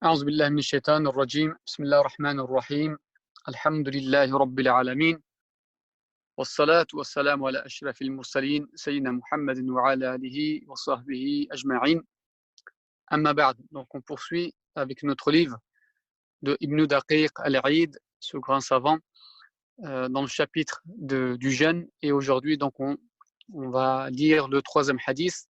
أعوذ بالله من الشيطان الرجيم بسم الله الرحمن الرحيم الحمد لله رب العالمين والصلاة والسلام على أشرف المرسلين سيدنا محمد وعلى آله وصحبه أجمعين أما بعد. Donc on poursuit avec notre livre de Ibn Daqiq al-Aïd, ce grand savant, dans le chapitre du jeûne. Et aujourd'hui, donc on va lire le troisième hadith.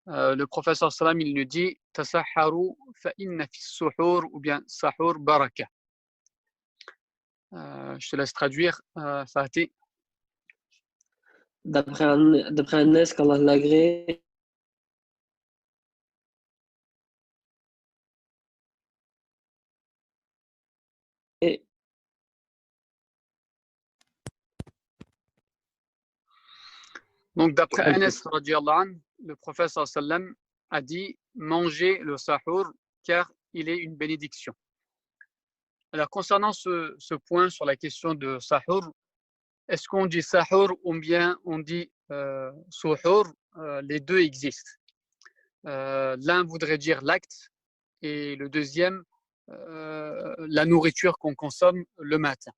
Le professeur Salam, il nous dit Tasahharu fa inna fi suhur, ou bien sahur baraka. Je te laisse traduire, Fatih. D'après Anas, qu'Allah l'agrée, Donc d'après Anas radiallahu anhu, le professeur sallam a dit manger le sahur car il est une bénédiction. Alors concernant ce point sur la question de sahur, est-ce qu'on dit sahur ou bien on dit suhur? Les deux existent. L'un voudrait dire l'acte et le deuxième la nourriture qu'on consomme le matin.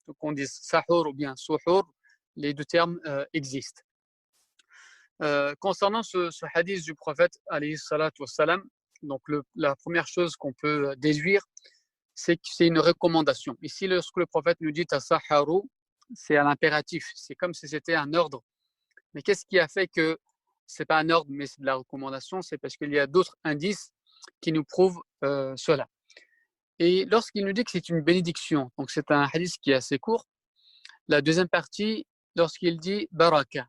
Donc on dit sahur ou bien suhur, les deux termes existent. Concernant ce hadith du prophète alayhi salatu wassalam, donc la première chose qu'on peut déduire, c'est que c'est une recommandation. Ici, lorsque le prophète nous dit tasahharu, c'est à l'impératif, c'est comme si c'était un ordre. Mais qu'est-ce qui a fait que c'est pas un ordre, mais c'est de la recommandation? C'est parce qu'il y a d'autres indices qui nous prouvent cela. Et lorsqu'il nous dit que c'est une bénédiction, donc c'est un hadith qui est assez court. La deuxième partie, lorsqu'il dit baraka,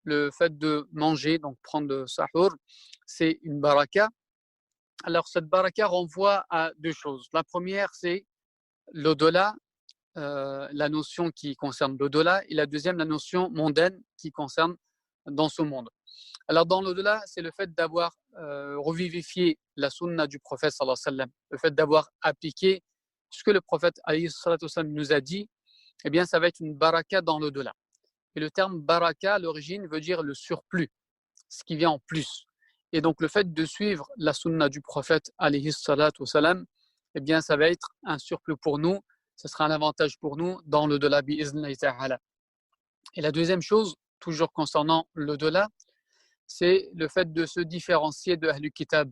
le fait de manger, donc prendre le sahur, c'est une baraka. Alors cette baraka renvoie à deux choses. La première, c'est l'au-delà, la notion qui concerne l'au-delà, et la deuxième, la notion mondaine qui concerne dans ce monde. Alors dans l'au-delà, c'est le fait d'avoir revivifié la sunna du prophète sallallahu alayhi wa sallam, le fait d'avoir appliqué ce que le prophète alayhi wa sallam nous a dit, eh bien ça va être une baraka dans l'au-delà. Et le terme baraka à l'origine veut dire le surplus, ce qui vient en plus. Et donc le fait de suivre la sunna du prophète alayhi salatu wassalam, eh bien ça va être un surplus pour nous, ce sera un avantage pour nous dans l'au-delà bi'iznillah ta'ala. Et la deuxième chose, toujours concernant l'au-delà, c'est le fait de se différencier de Ahlul Kitab.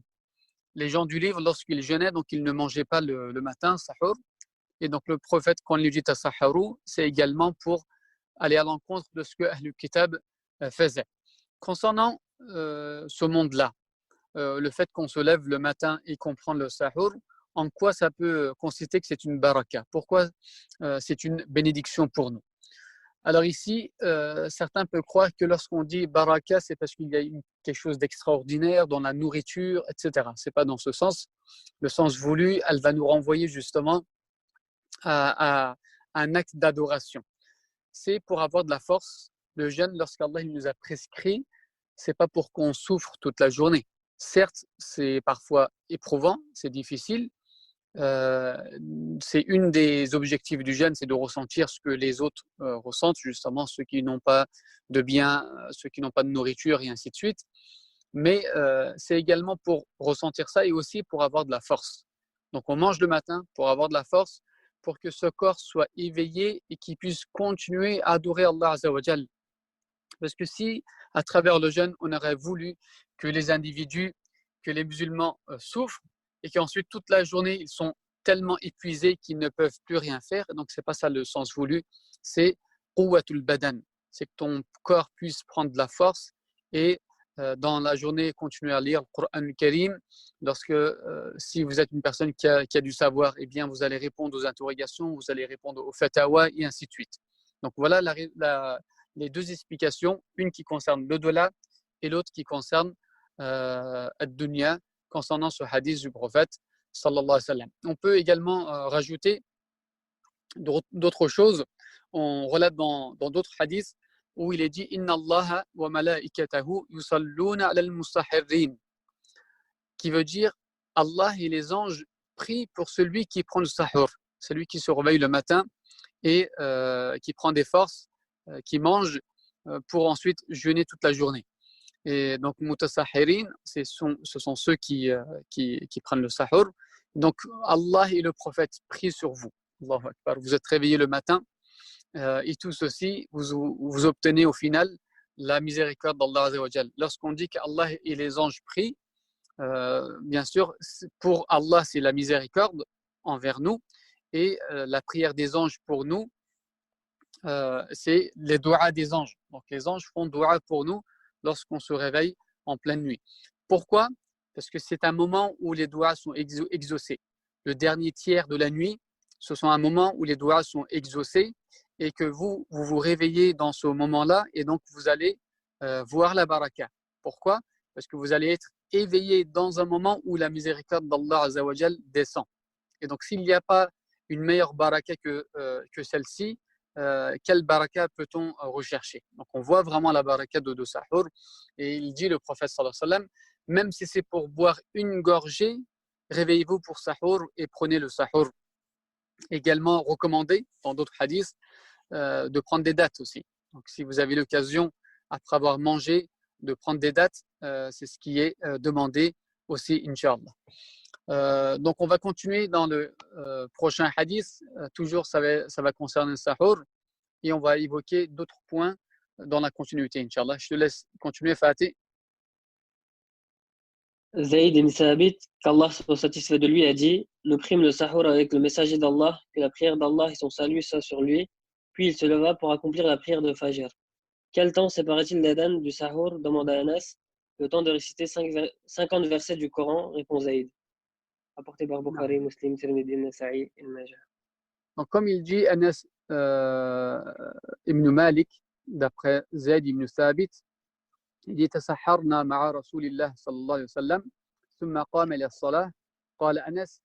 Les gens du livre, lorsqu'ils jeûnaient, donc ils ne mangeaient pas le matin, sahur. Et donc le prophète, quand il lui dit tasahharu, c'est également pour aller à l'encontre de ce que Ahlul Kitab faisait. Concernant ce monde-là, le fait qu'on se lève le matin et qu'on prend le sahur, en quoi ça peut consister que c'est une baraka? Pourquoi c'est une bénédiction pour nous? Alors ici, certains peuvent croire que lorsqu'on dit baraka, c'est parce qu'il y a quelque chose d'extraordinaire dans la nourriture, etc. Ce n'est pas dans ce sens. Le sens voulu, elle va nous renvoyer justement à un acte d'adoration. C'est pour avoir de la force. Le jeûne, lorsqu'Allah nous a prescrit, ce n'est pas pour qu'on souffre toute la journée. Certes, c'est parfois éprouvant, c'est difficile. C'est une des objectifs du jeûne, c'est de ressentir ce que les autres ressentent, justement ceux qui n'ont pas de biens, ceux qui n'ont pas de nourriture et ainsi de suite. Mais c'est également pour ressentir ça et aussi pour avoir de la force. Donc on mange le matin pour avoir de la force, pour que ce corps soit éveillé et qu'il puisse continuer à adorer Allah Azza wa Jal. Parce que si, à travers le jeûne, on aurait voulu que les individus, que les musulmans souffrent, et qu'ensuite, toute la journée, ils sont tellement épuisés qu'ils ne peuvent plus rien faire. Donc, ce n'est pas ça le sens voulu. C'est quwwatul badan. C'est que ton corps puisse prendre de la force et dans la journée, continuer à lire le Coran al-Karim. Si vous êtes une personne qui a du savoir, eh bien, vous allez répondre aux interrogations, vous allez répondre aux fatawa et ainsi de suite. Donc, voilà les deux explications, une qui concerne l'au-delà et l'autre qui concerne ad-dunya, concernant ce hadith du prophète sallallahu alayhi wa sallam. On peut également rajouter d'autres choses. On relate dans d'autres hadiths où il est dit Inna Allah wa malaikatahu yusalluna ala al-mustahirrin, qui veut dire Allah et les anges prient pour celui qui prend le sahur, celui qui se réveille le matin et qui prend des forces, qui mange pour ensuite jeûner toute la journée. Et donc, mutasahirin, ce sont ceux qui prennent le sahur. Donc, Allah et le prophète prient sur vous. Allahu Akbar. Vous êtes réveillés le matin et tout ceci, vous obtenez au final la miséricorde d'Allah Azza wa Jal. Lorsqu'on dit qu'Allah et les anges prient, bien sûr, pour Allah, c'est la miséricorde envers nous et la prière des anges pour nous, c'est les doigts des anges. Donc, les anges font doigt pour nous lorsqu'on se réveille en pleine nuit. Pourquoi? Parce que c'est un moment où les doigts sont exaucés. Le dernier tiers de la nuit, ce sont un moment où les doigts sont exaucés et que vous vous réveillez dans ce moment-là et donc vous allez voir la baraka. Pourquoi? Parce que vous allez être éveillé dans un moment où la miséricorde d'Allah Azza wa Jal descend. Et donc, s'il n'y a pas une meilleure baraka que celle-ci, quelle baraka peut-on rechercher? Donc, on voit vraiment la baraka de Sahur. Et il dit, le prophète sallallahu alayhi wa sallam, même si c'est pour boire une gorgée, réveillez-vous pour Sahur et prenez le Sahur. Également recommandé, dans d'autres hadiths, de prendre des dates aussi. Donc, si vous avez l'occasion, après avoir mangé, de prendre des dates, c'est ce qui est demandé aussi, Inch'Allah. Donc, on va continuer dans le prochain hadith. Toujours, ça va concerner le sahur. Et on va évoquer d'autres points dans la continuité, Inch'Allah. Je te laisse continuer, Fatih. Zayd ibn Thabit, qu'Allah soit satisfait de lui, a dit: nous prîmes le sahur avec le messager d'Allah, que la prière d'Allah et son salut soient sur lui. Puis il se leva pour accomplir la prière de Fajr. Quel temps séparait-il l'Adhan du sahur demanda Anas. Le temps de réciter 50 versets du Coran, répond Zayd. Rapporté par Bukhari, Muslim, Tirmidhi, Nasa'i, Ibn Majah. Donc, comme il dit Anas ibn Malik, d'après Zayd ibn Thabit, il dit تسحرنا مع رسول الله صلى الله عليه وسلم ثم قام إلى الصلاة قال أنس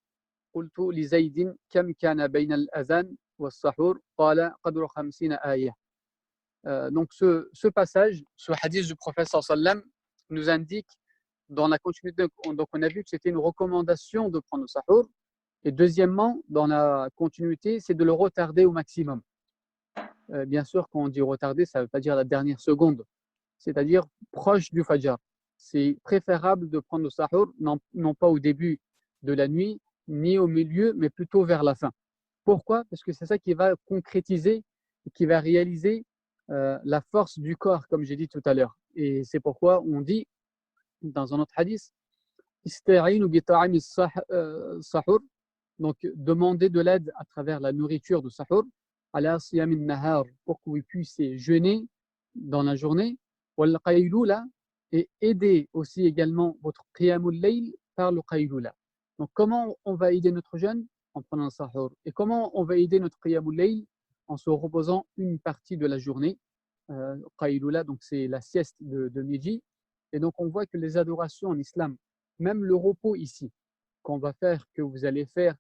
قلت لزيد كم كان بين الأذان والسحور قال قدر 50 آية. Donc ce passage, ce hadith du prophète sallallahu alayhi wa sallam nous indique dans la continuité, donc on a vu que c'était une recommandation de prendre le sahur, et deuxièmement, dans la continuité, c'est de le retarder au maximum. Bien sûr, quand on dit retarder, ça ne veut pas dire la dernière seconde, c'est-à-dire proche du fajr. C'est préférable de prendre le sahur, non pas au début de la nuit, ni au milieu, mais plutôt vers la fin. Pourquoi? Parce que c'est ça qui va concrétiser, qui va réaliser la force du corps, comme j'ai dit tout à l'heure. Et c'est pourquoi on dit dans un autre hadith, Ista'inu bi ta'ami sahur, donc demander de l'aide à travers la nourriture de sahur, ala siyam nahar, pour que vous puissiez jeûner dans la journée, wal qaylula, et aider aussi également votre qiyamul layl par le qaylula. Donc comment on va aider notre jeûne? En prenant le sahur. Et comment on va aider notre qiyamul layl? En se reposant une partie de la journée. Qaylula, donc c'est la sieste de midi. Et donc on voit que les adorations en islam, même le repos ici, qu'on va faire, que vous allez faire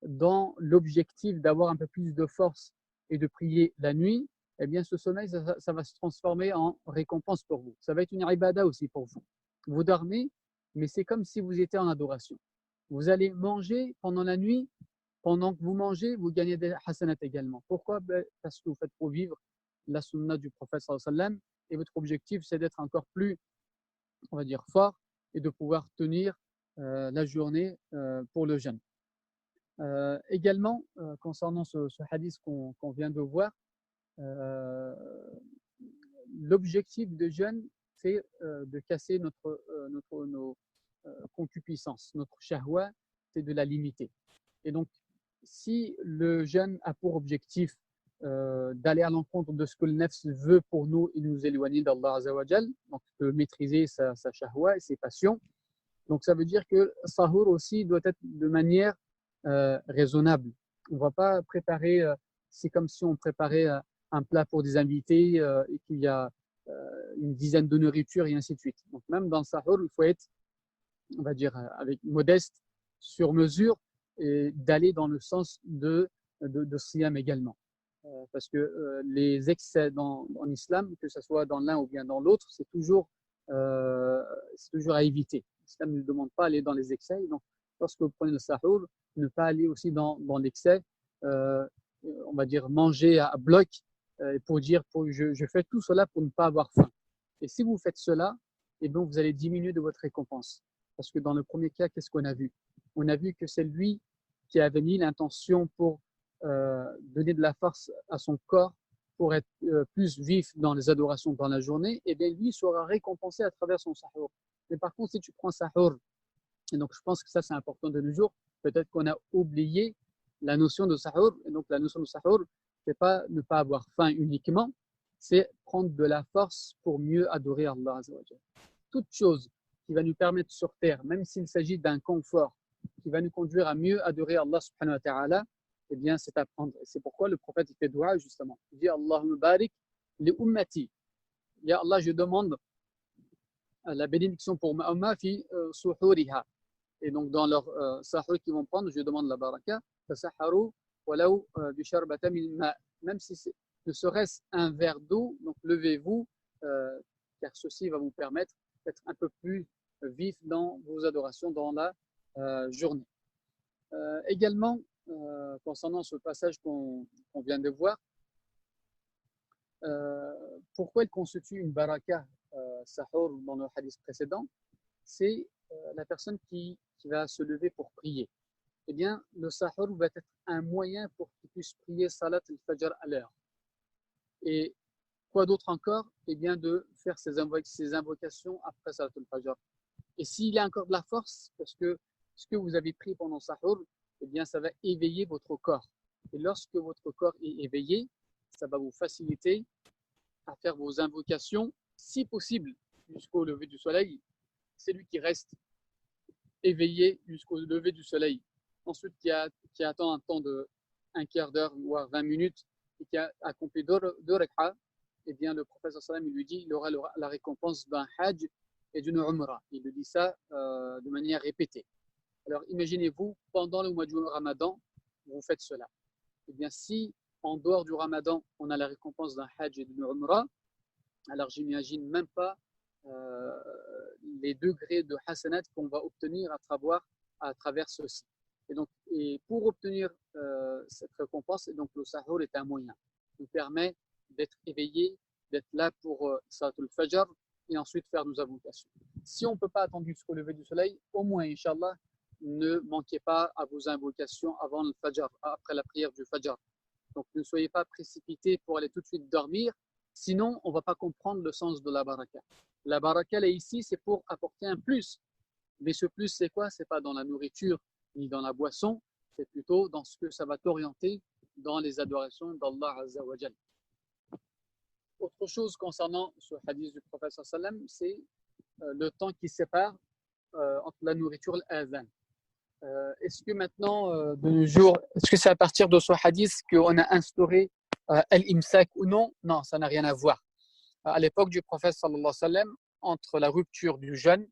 dans l'objectif d'avoir un peu plus de force et de prier la nuit, eh bien ce sommeil, ça va se transformer en récompense pour vous. Ça va être une ibada aussi pour vous. Vous dormez, mais c'est comme si vous étiez en adoration. Vous allez manger pendant la nuit. Pendant que vous mangez, vous gagnez des hasanat également. Pourquoi? Parce que vous faites pour vivre la sunna du prophète sallallahu alayhi wa sallam, et votre objectif, c'est d'être encore plus, on va dire, fort et de pouvoir tenir la journée pour le jeûne. Également, concernant ce hadith qu'on vient de voir, l'objectif de jeûne, c'est de casser nos concupiscences, notre shahwa, c'est de la limiter. Et donc, si le jeûne a pour objectif d'aller à l'encontre de ce que le nefs veut pour nous et nous éloigner d'Allah Azza wa Jal, donc de maîtriser sa shahwa et ses passions, donc ça veut dire que sahur aussi doit être de manière raisonnable. On ne va pas préparer, c'est comme si on préparait un plat pour des invités et qu'il y a une dizaine de nourritures et ainsi de suite. Donc même dans le sahur, il faut être, on va dire, avec modeste, sur mesure, et d'aller dans le sens de siyam également. Parce que les excès en islam, que ce soit dans l'un ou bien dans l'autre, c'est toujours à éviter. L'islam ne demande pas d'aller dans les excès. Donc, lorsque vous prenez le sahur, ne pas aller aussi dans l'excès, on va dire manger à bloc, pour dire je fais tout cela pour ne pas avoir faim. Et si vous faites cela, eh bien, vous allez diminuer de votre récompense. Parce que dans le premier cas, qu'est-ce qu'on a vu? on a vu que c'est lui qui avait mis l'intention pour donner de la force à son corps pour être plus vif dans les adorations dans la journée, et bien lui sera récompensé à travers son sahur. Mais par contre, si tu prends sahur, et donc je pense que ça c'est important de nos jours, peut-être qu'on a oublié la notion de sahur, et donc la notion de sahur, c'est pas ne pas avoir faim uniquement, c'est prendre de la force pour mieux adorer Allah Azza wa Jalla. Toute chose qui va nous permettre sur terre, même s'il s'agit d'un confort, qui va nous conduire à mieux adorer Allah subhanahu wa ta'ala, eh bien c'est à prendre. Et c'est pourquoi le prophète il fait dua justement. Il dit Allahumma barik li ummati. Ya Allah, je demande la bénédiction pour ma umma fi suhuriha. Et donc dans leur sahur qu'ils vont prendre, je demande la baraka. Tasaharu walau bi sharbata min ma. Même si c'est ne serait-ce un verre d'eau, donc levez-vous, car ceci va vous permettre d'être un peu plus vif dans vos adorations dans la journée. Également, concernant ce passage qu'on vient de voir, pourquoi il constitue une baraka sahur dans le hadith précédent, c'est la personne qui va se lever pour prier. Eh bien, le sahur va être un moyen pour qu'il puisse prier salat al-fajr à l'heure. Et quoi d'autre encore? Eh bien, de faire ses invocations après salat al-fajr. Et s'il y a encore de la force, parce que ce que vous avez pris pendant sahur, eh bien, ça va éveiller votre corps. Et lorsque votre corps est éveillé, ça va vous faciliter à faire vos invocations, si possible, jusqu'au lever du soleil. C'est lui qui reste éveillé jusqu'au lever du soleil. Ensuite, qui attend un temps de un quart d'heure, voire 20 minutes, et qui a accompli deux rak'ah, eh bien, le prophète sallam, il lui dit il aura la récompense d'un hajj et d'une umrah. Il lui dit ça de manière répétée. Alors, imaginez-vous, pendant le mois du Ramadan, vous faites cela. Eh bien, si en dehors du Ramadan, on a la récompense d'un hajj et d'une umrah, alors j'imagine même pas les degrés de hasanat qu'on va obtenir à travers ceci. Et pour obtenir cette récompense, et donc le sahur est un moyen. Il nous permet d'être éveillé, d'être là pour salatul fajr et ensuite faire nos invocations. Si on ne peut pas attendre jusqu'au lever du soleil, au moins, Inch'Allah, ne manquez pas à vos invocations avant le fajr, après la prière du fajr. Donc ne soyez pas précipités pour aller tout de suite dormir, sinon on ne va pas comprendre le sens de la baraka. La baraka, là, ici, c'est pour apporter un plus. Mais ce plus, c'est quoi? Ce n'est pas dans la nourriture ni dans la boisson, c'est plutôt dans ce que ça va t'orienter dans les adorations d'Allah Azza wa Jal. Autre chose concernant ce hadith du prophète sallam, c'est le temps qui sépare entre la nourriture et l'adhan. Est-ce que maintenant, de nos jours, est-ce que c'est à partir de ce hadith qu'on a instauré al-imsak ou non? Non, ça n'a rien à voir. À l'époque du prophète sallallahu alayhi wa sallam, entre la rupture du jeûne,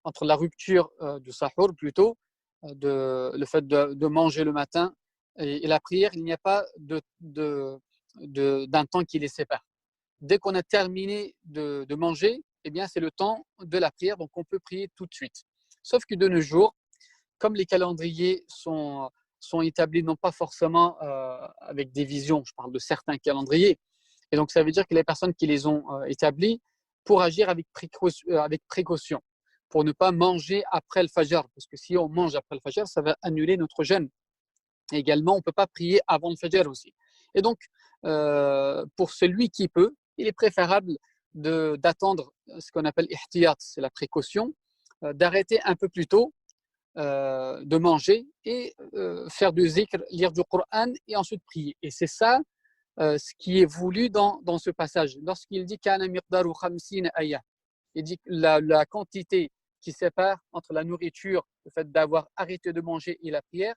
entre la rupture du sahur plutôt, le fait de manger le matin et la prière, il n'y a pas d'un temps qui les sépare. Dès qu'on a terminé de manger, eh bien, c'est le temps de la prière, donc on peut prier tout de suite. Sauf que de nos jours, comme les calendriers sont établis non pas forcément avec des visions, je parle de certains calendriers, et donc ça veut dire que les personnes qui les ont établis pour agir avec précaution, pour ne pas manger après le fajr, parce que si on mange après le fajr, ça va annuler notre jeûne. Et également, on ne peut pas prier avant le fajr aussi. Et donc, pour celui qui peut, il est préférable d'attendre ce qu'on appelle ihtiyat, c'est la précaution, d'arrêter un peu plus tôt, de manger et faire du zikr, lire du Coran et ensuite prier. Et c'est ça ce qui est voulu dans ce passage. Lorsqu'il dit kana miqdaru 50 ayah, il dit que la quantité qui sépare entre la nourriture, le fait d'avoir arrêté de manger et la prière,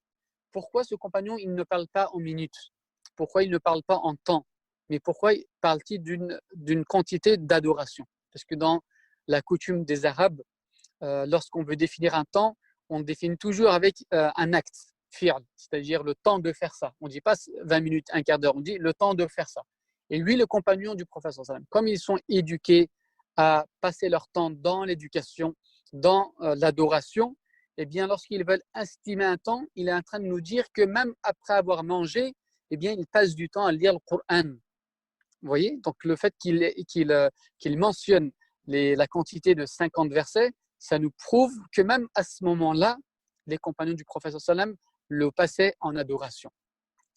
pourquoi ce compagnon il ne parle pas en minutes? Pourquoi il ne parle pas en temps? Mais pourquoi parle-t-il d'une quantité d'adoration? Parce que dans la coutume des Arabes, lorsqu'on veut définir un temps, on définit toujours avec un acte, fi'l, c'est-à-dire le temps de faire ça. On ne dit pas 20 minutes, un quart d'heure, on dit le temps de faire ça. Et lui, le compagnon du prophète, comme ils sont éduqués à passer leur temps dans l'éducation, dans l'adoration, eh bien, lorsqu'ils veulent estimer un temps, il est en train de nous dire que même après avoir mangé, eh bien, ils passent du temps à lire le Coran. Vous voyez? Donc, le fait qu'il mentionne la quantité de 50 versets, ça nous prouve que même à ce moment-là, les compagnons du prophète sallam le passaient en adoration.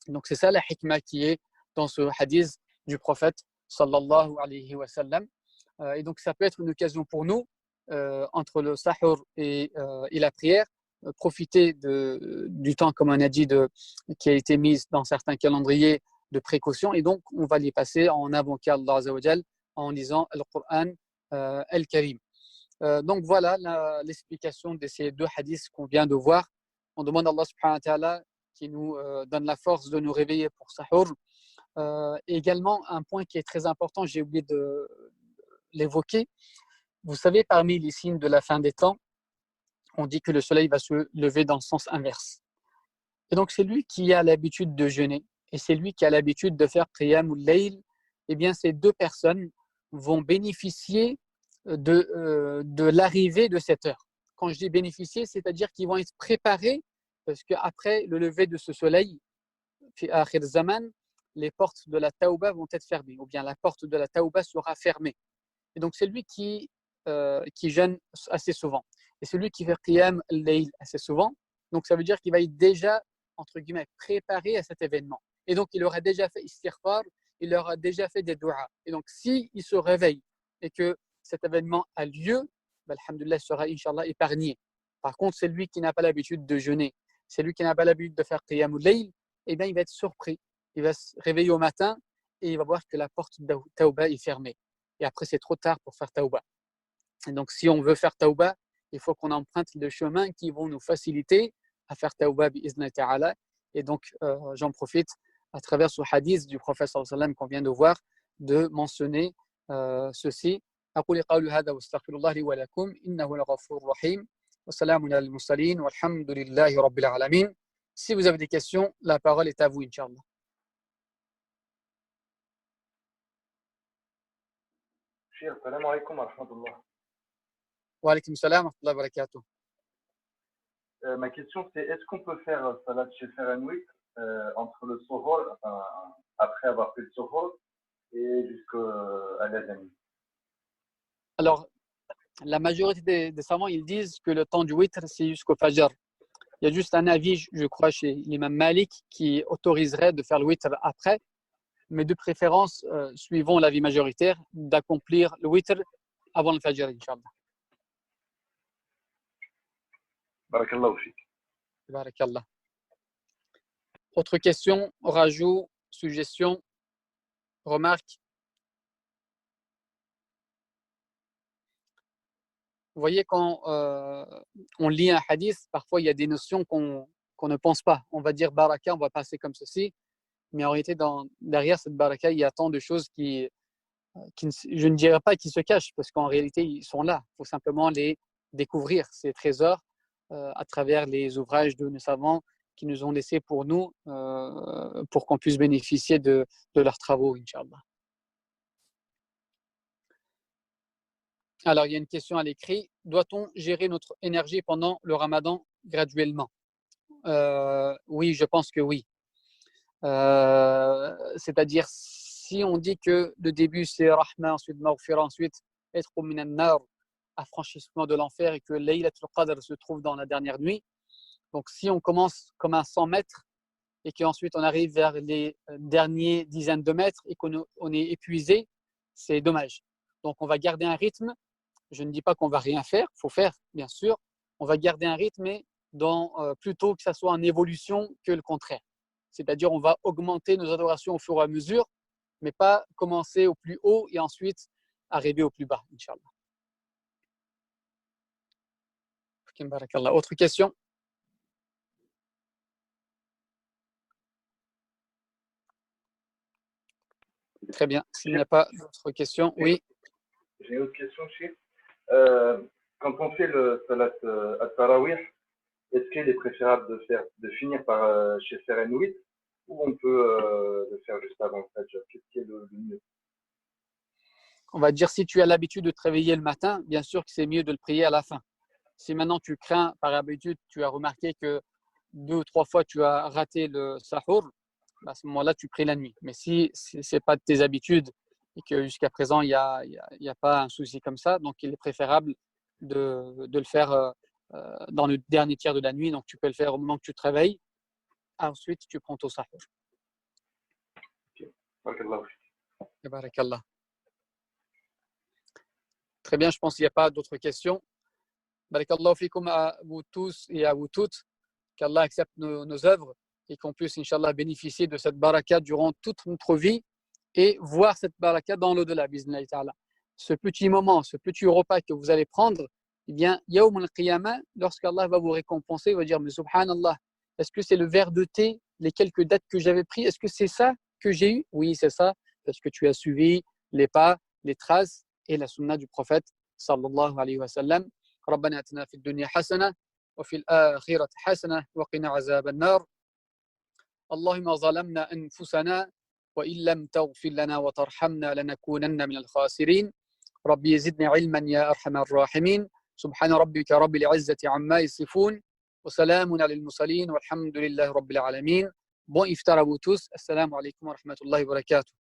Donc c'est ça la hikmah qui est dans ce hadith du prophète sallallahu alayhi wa sallam. Et donc ça peut être une occasion pour nous, entre le sahur et la prière, profiter du temps, comme on a dit, qui a été mis dans certains calendriers de précaution, et donc on va les passer en invoquant Allah Azza wa Jal, en lisant le Coran Al-Karim. Donc voilà l'explication de ces deux hadiths qu'on vient de voir. On demande à Allah subhanahu wa ta'ala qui nous donne la force de nous réveiller pour sahur. Également, un point qui est très important, j'ai oublié de l'évoquer. Vous savez, parmi les signes de la fin des temps, on dit que le soleil va se lever dans le sens inverse. Et donc, c'est lui qui a l'habitude de jeûner et c'est lui qui a l'habitude de faire qiyamul layl. Eh bien, ces deux personnes vont bénéficier de l'arrivée de cette heure. Quand je dis bénéficier, c'est-à-dire qu'ils vont être préparés, parce qu'après le lever de ce soleil, fi akhir zaman, les portes de la Taouba vont être fermées, ou bien la porte de la Taouba sera fermée. Et donc, c'est lui qui jeûne assez souvent. Et celui qui fait qiyam al-layl assez souvent, donc ça veut dire qu'il va être déjà, entre guillemets, préparé à cet événement. Et donc, il aura déjà fait istighfar, il aura déjà fait des du'as. Et donc, s'il se réveille et que cet événement a lieu, alhamdoulilah, il sera, Inch'Allah, épargné. Par contre, c'est lui qui n'a pas l'habitude de jeûner, c'est lui qui n'a pas l'habitude de faire qiyam al-layl, eh bien, il va être surpris. Il va se réveiller au matin et il va voir que la porte de Taouba est fermée. Et après, c'est trop tard pour faire Taouba. Et donc, si on veut faire Taouba, il faut qu'on emprunte des chemins qui vont nous faciliter à faire Taouba bi'izna ta'ala. Et donc, j'en profite à travers ce hadith du prophète sallallahu alayhi wa sallam qu'on vient de voir, de mentionner ceci. أقول قولي هذا واستغفر الله لي ولكم إنه لغفور رحيم وسلام على المرسلين والحمد لله رب العالمين. Si vous avez des questions, la parole est à vous, Inch'Allah. Cheikh, salam alaikum wa rahmatullah. Wa alaykum salam wa rahmatullahi wa barakatuh. Ma question, c'est est-ce qu'on peut faire salat chez Ferenwit entre le Sohor, enfin, après avoir fait le Sohor, et jusqu'à l'Azani? Alors, la majorité des savants, ils disent que le temps du witr, c'est jusqu'au Fajr. Il y a juste un avis, je crois, chez l'imam Malik qui autoriserait de faire le witr après, mais de préférence, suivant l'avis majoritaire, d'accomplir le witr avant le Fajr, Inch'Allah. Barakallahu fik. Barakallah. Autre question, rajout, suggestion, remarque? Vous voyez, quand on lit un hadith, parfois il y a des notions qu'on ne pense pas. On va dire baraka, on va passer comme ceci, mais en réalité, derrière cette baraka, il y a tant de choses qui je ne dirais pas qui se cachent, parce qu'en réalité, ils sont là. Il faut simplement les découvrir, ces trésors, à travers les ouvrages de nos savants qui nous ont laissés pour nous, pour qu'on puisse bénéficier de leurs travaux, Inch'Allah. Alors, il y a une question à l'écrit. Doit-on gérer notre énergie pendant le Ramadan graduellement? Oui, je pense que oui. C'est-à-dire, si on dit que le début c'est Rahma, ensuite Maghfira, ensuite Itqu minan nar, affranchissement de l'enfer, et que Laylatul Qadr se trouve dans la dernière nuit. Donc, si on commence comme un 100 mètres et qu'ensuite on arrive vers les derniers dizaines de mètres et qu'on est épuisé, c'est dommage. Donc, on va garder un rythme. Je ne dis pas qu'on va rien faire, il faut faire, bien sûr. On va garder un rythme, mais plutôt que ça soit en évolution que le contraire. C'est-à-dire, on va augmenter nos adorations au fur et à mesure, mais pas commencer au plus haut et ensuite arriver au plus bas, Inch'Allah. Autre question? Très bien. S'il n'y a pas d'autres questions, oui. J'ai une autre question, Cheikh. Quand on fait le salat at-tarawih, est-ce qu'il est préférable de finir par chez Ferenwit ou on peut le faire juste avant le Fajr? Qu'est-ce qui est le mieux? On va dire, si tu as l'habitude de te réveiller le matin, bien sûr que c'est mieux de le prier à la fin. Si maintenant tu crains, par habitude, tu as remarqué que 2 ou 3 fois tu as raté le sahur, à ce moment-là, tu pries la nuit. Mais si ce n'est pas de tes habitudes et que jusqu'à présent, il y a pas un souci comme ça, donc il est préférable de le faire dans le dernier tiers de la nuit, donc tu peux le faire au moment que tu te réveilles. Ensuite, tu prends ton sahur. Barakallah. Très bien, je pense qu'il n'y a pas d'autres questions. Barakallahu fikum à vous tous et à vous toutes. Qu'Allah accepte nos œuvres et qu'on puisse, Inch'Allah, bénéficier de cette baraka durant toute notre vie et voir cette baraka dans l'au-delà, bi'iznillahi ta'ala. Ce petit moment, ce petit repas que vous allez prendre, eh bien, Yawm al-Qiyamah, lorsqu'Allah va vous récompenser, il va dire, mais subhanallah, est-ce que c'est le verre de thé, les quelques dates que j'avais pris, est-ce que c'est ça que j'ai eu? Oui, c'est ça, parce que tu as suivi les pas, les traces et la sunna du prophète, sallallahu alayhi wa sallam. ربنا اتنا في الدنيا حسنه وفي الآخرة حسنة وقنا عذاب النار اللهم ظلمنا أنفسنا وإن لم تغفر لنا وترحمنا لنكونن من الخاسرين ربي زدني علما يا أرحم الراحمين سبحان ربك رب العزة عما يصفون وسلام على المرسلين والحمد لله رب العالمين. Bon iftar à vous tous. Assalamu alaikum wa rahmatullahi wa barakatuh.